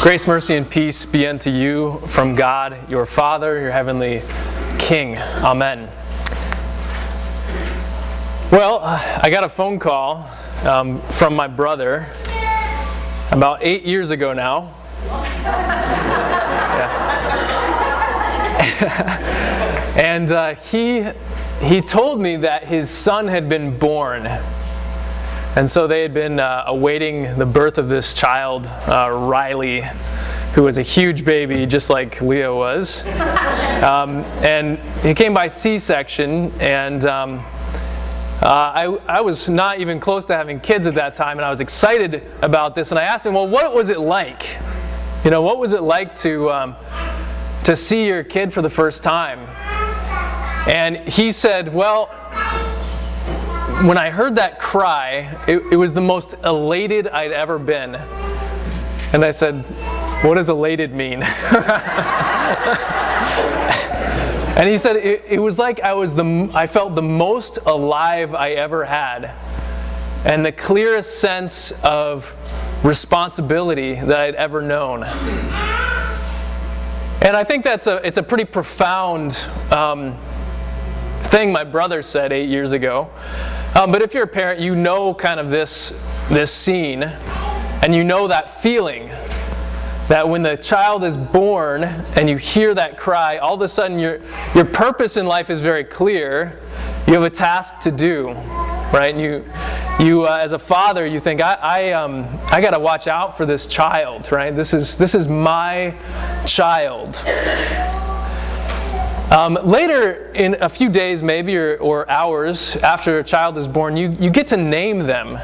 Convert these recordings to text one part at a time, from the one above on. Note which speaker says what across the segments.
Speaker 1: Grace, mercy, and peace be unto you from God, your Father, your heavenly King. Amen. Well, I got a phone call from my brother about 8 years ago now. And he told me that his son had been born. And so they had been awaiting the birth of this child, Riley, who was a huge baby, just like Leo was. And he came by C-section, and I was not even close to having kids at that time, and I was excited about this. And I asked him, well, what was it like? You know, what was it like to see your kid for the first time? And he said, well, when I heard that cry, it was the most elated I'd ever been. And I said, what does elated mean? And he said, it was like I felt the most alive I ever had. And the clearest sense of responsibility that I'd ever known. And I think it's a pretty profound thing my brother said 8 years ago. But if you're a parent, you know kind of this scene, and you know that feeling that when the child is born and you hear that cry, all of a sudden your purpose in life is very clear. You have a task to do, right? And you as a father, you think I got to watch out for this child, right? This is my child. Later, in a few days maybe, or hours after a child is born, you get to name them.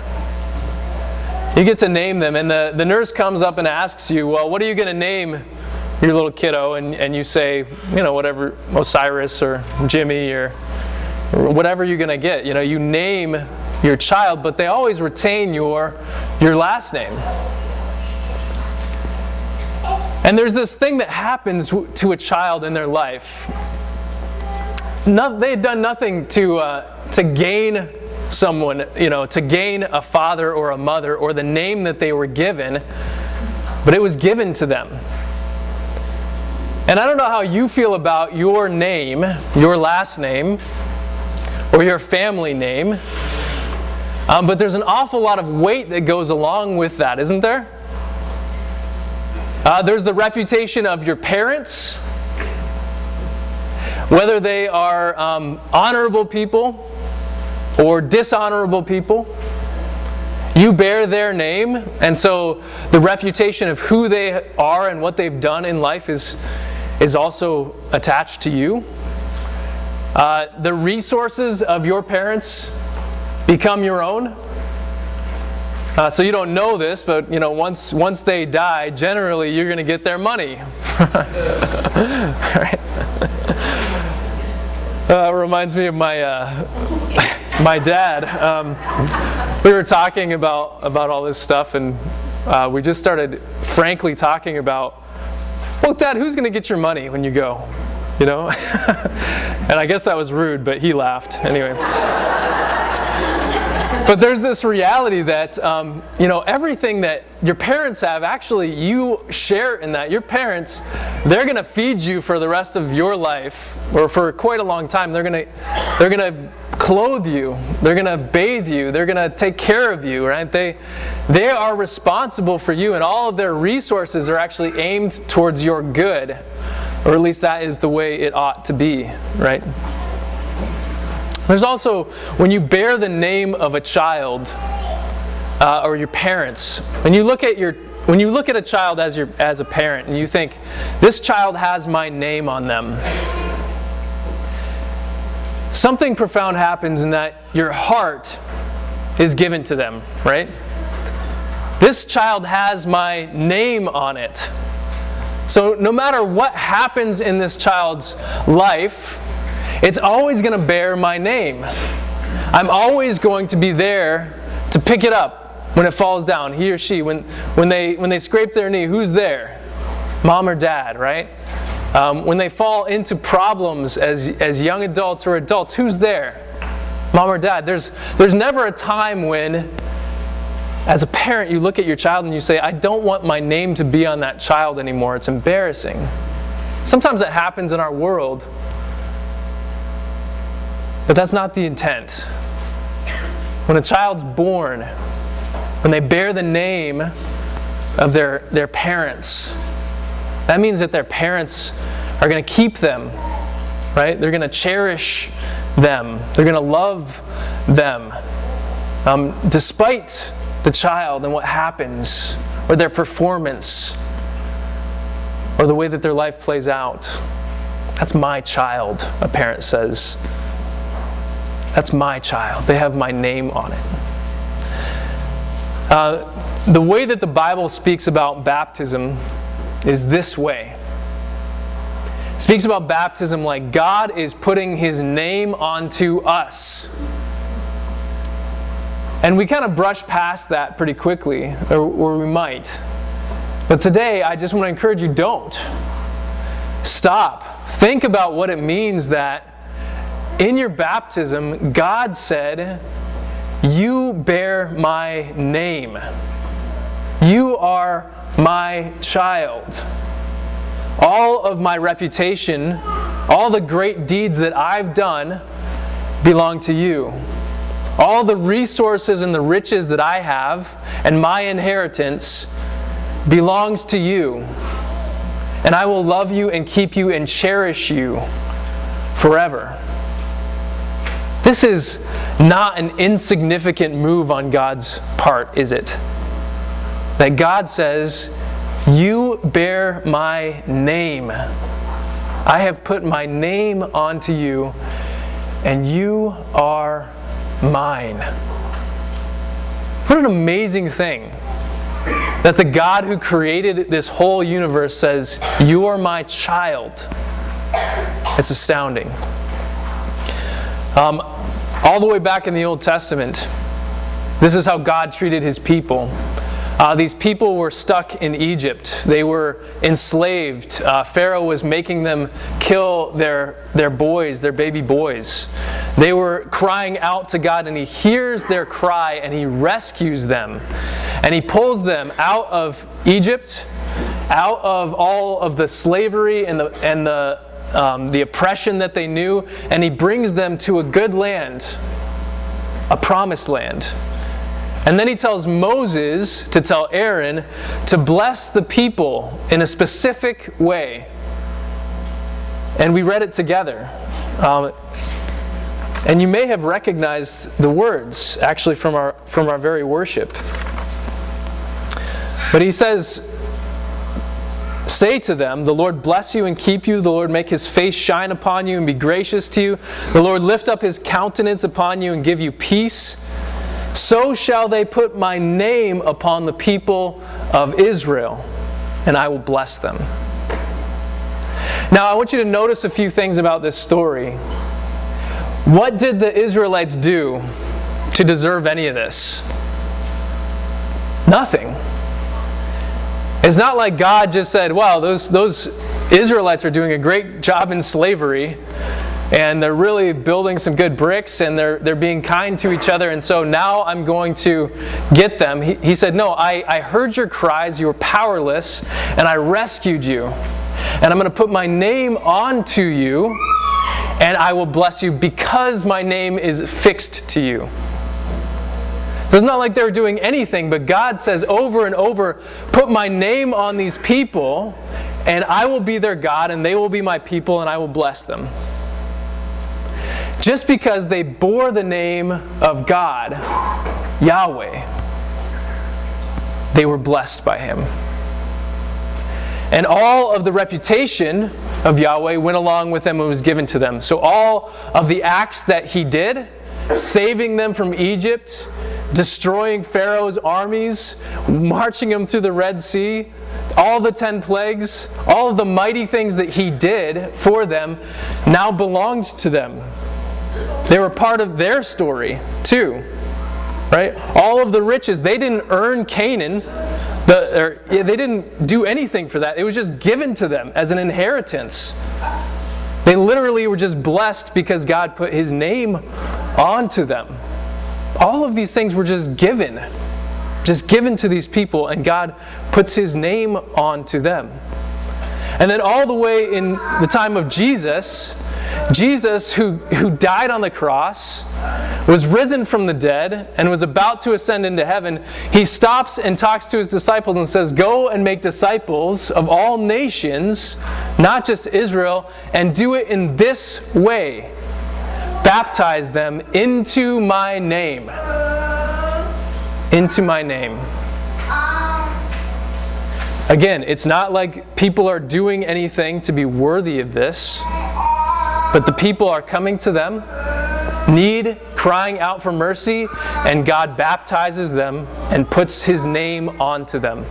Speaker 1: You get to name them, and the nurse comes up and asks you, well, what are you going to name your little kiddo? And you say, you know, whatever, Osiris or Jimmy or whatever you're going to get. You know, you name your child, but they always retain your last name. And there's this thing that happens to a child in their life. They had done nothing to gain someone, to gain a father or a mother or the name that they were given, but it was given to them. And I don't know how you feel about your name, your last name, or your family name, but there's an awful lot of weight that goes along with that, isn't there? There's the reputation of your parents, whether they are honorable people or dishonorable people. You bear their name, and so the reputation of who they are and what they've done in life is also attached to you. The resources of your parents become your own. So you don't know this, but once they die, generally you're going to get their money. Right? Reminds me of my dad. We were talking about all this stuff, and we just started frankly talking about, well, Dad, who's going to get your money when you go? And I guess that was rude, but he laughed anyway. But there's this reality that, everything that your parents have, actually you share in that. Your parents, they're going to feed you for the rest of your life, or for quite a long time. They're going to clothe you. They're going to bathe you. They're going to take care of you, right? They are responsible for you, and all of their resources are actually aimed towards your good, or at least that is the way it ought to be, right? There's also, when you bear the name of a child or your parents, when you look at a child as a parent and you think, this child has my name on them, something profound happens in that your heart is given to them, right? This child has my name on it. So no matter what happens in this child's life, it's always going to bear my name. I'm always going to be there to pick it up when it falls down. He or she, when they scrape their knee, who's there? Mom or dad, right? When they fall into problems as young adults or adults, who's there? Mom or dad. There's never a time when As a parent, you look at your child and you say, I don't want my name to be on that child anymore. It's embarrassing. Sometimes it happens in our world, but that's not the intent. When a child's born, when they bear the name of their parents, that means that their parents are going to keep them, right? They're going to cherish them. They're going to love them. Despite the child and what happens, or their performance, or the way that their life plays out. That's my child, a parent says. That's my child. They have my name on it. The way that the Bible speaks about baptism is this way. It speaks about baptism like God is putting His name onto us. And we kind of brush past that pretty quickly, or we might. But today, I just want to encourage you, don't. Stop. Think about what it means that in your baptism, God said, you bear my name. You are my child. All of my reputation, all the great deeds that I've done belong to you. All the resources and the riches that I have and my inheritance belongs to you. And I will love you and keep you and cherish you forever. This is not an insignificant move on God's part, is it? That God says, you bear my name. I have put my name onto you, and you are mine. What an amazing thing that the God who created this whole universe says, you are my child. It's astounding. All the way back in the Old Testament, this is how God treated His people. These people were stuck in Egypt. They were enslaved. Pharaoh was making them kill their boys, their baby boys. They were crying out to God, and He hears their cry, and He rescues them. And He pulls them out of Egypt, out of all of the slavery and the oppression that they knew, and He brings them to a good land, a promised land. And then He tells Moses to tell Aaron to bless the people in a specific way. And we read it together. And you may have recognized the words, actually, from our very worship. But He says, say to them, the Lord bless you and keep you. The Lord make His face shine upon you and be gracious to you. The Lord lift up His countenance upon you and give you peace. So shall they put my name upon the people of Israel, and I will bless them. Now, I want you to notice a few things about this story. What did the Israelites do to deserve any of this? Nothing. It's not like God just said, wow, those Israelites are doing a great job in slavery, and they're really building some good bricks, and they're being kind to each other, and so now I'm going to get them. He said, no, I heard your cries, you were powerless, and I rescued you. And I'm going to put my name onto you, and I will bless you because my name is fixed to you. It's not like they were doing anything, but God says over and over, put my name on these people, and I will be their God, and they will be my people, and I will bless them. Just because they bore the name of God, Yahweh, they were blessed by Him. And all of the reputation of Yahweh went along with them and was given to them. So all of the acts that He did, saving them from Egypt, destroying Pharaoh's armies, marching them through the Red Sea, all the 10 plagues, all of the mighty things that He did for them now belonged to them. They were part of their story too, right? All of the riches, they didn't earn Canaan. They didn't do anything for that. It was just given to them as an inheritance. They literally were just blessed because God put His name onto them. All of these things were just given. just given to these people, and God puts his name onto them. And then all the way in the time of Jesus who died on the cross, was risen from the dead, and was about to ascend into heaven, he stops and talks to his disciples and says, "Go and make disciples of all nations, not just Israel, and do it in this way. Baptize them into my name." Into my name. Again, it's not like people are doing anything to be worthy of this, but the people are coming to them, crying out for mercy, and God baptizes them and puts his name onto them.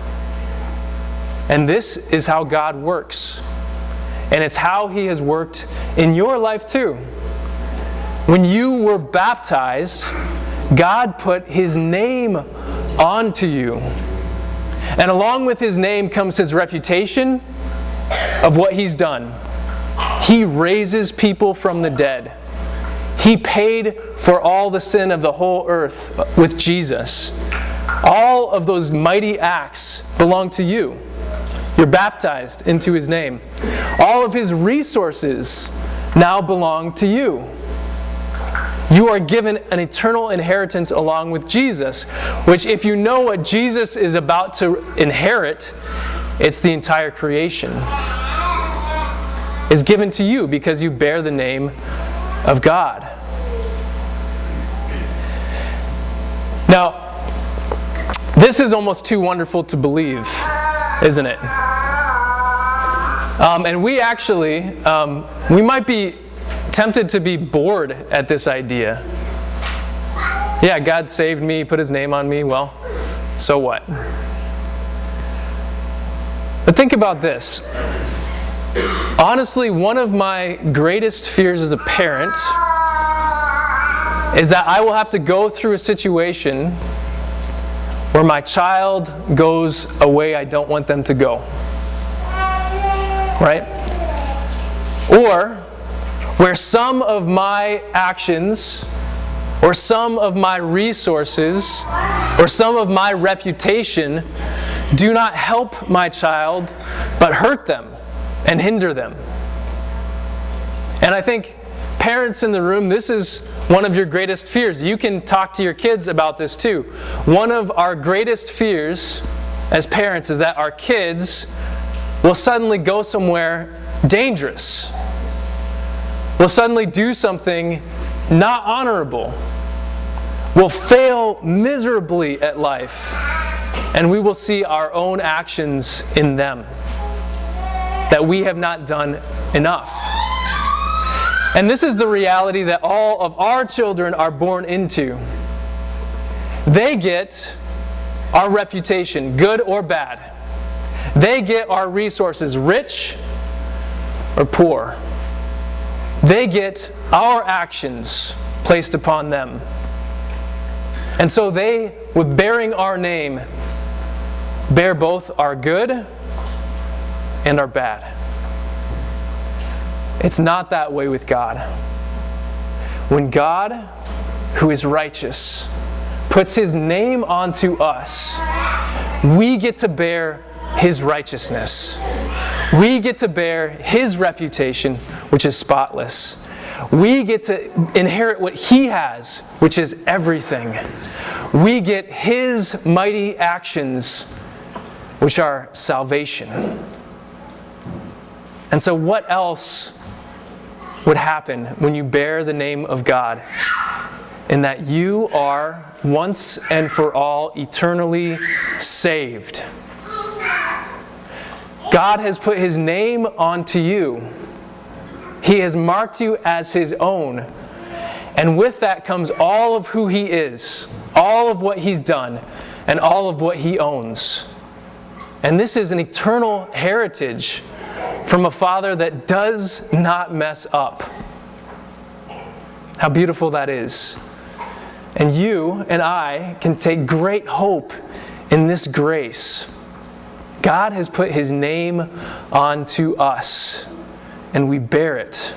Speaker 1: And this is how God works. And it's how he has worked in your life too. When you were baptized, God put his name onto you. And along with his name comes his reputation of what he's done. He raises people from the dead. He paid for all the sin of the whole earth with Jesus. All of those mighty acts belong to you. You're baptized into his name. All of his resources now belong to you. You are given an eternal inheritance along with Jesus, which, if you know what Jesus is about to inherit, it's the entire creation. Is given to you because you bear the name of God. Now, this is almost too wonderful to believe, isn't it? And we actually, we might be tempted to be bored at this idea. Yeah, God saved me, put his name on me, well, so what? But think about this. Honestly, one of my greatest fears as a parent is that I will have to go through a situation where my child goes a way I don't want them to go. Right? Or where some of my actions, or some of my resources, or some of my reputation do not help my child, but hurt them and hinder them. And I think parents in the room, this is one of your greatest fears. You can talk to your kids about this too. One of our greatest fears as parents is that our kids will suddenly go somewhere dangerous. Will suddenly do something not honorable. Will fail miserably at life. And we will see our own actions in them. That we have not done enough. And this is the reality that all of our children are born into. They get our reputation, good or bad. They get our resources, rich or poor. They get our actions placed upon them. And so they, with bearing our name, bear both our good and our bad. It's not that way with God. When God, who is righteous, puts his name onto us, we get to bear his righteousness. We get to bear his reputation, which is spotless. We get to inherit what he has, which is everything. We get his mighty actions, which are salvation. And so what else would happen when you bear the name of God? In that you are once and for all eternally saved. God has put his name onto you. He has marked you as his own. And with that comes all of who he is, all of what he's done, and all of what he owns. And this is an eternal heritage from a Father that does not mess up. How beautiful that is. And you and I can take great hope in this grace. God has put his name onto us, and we bear it.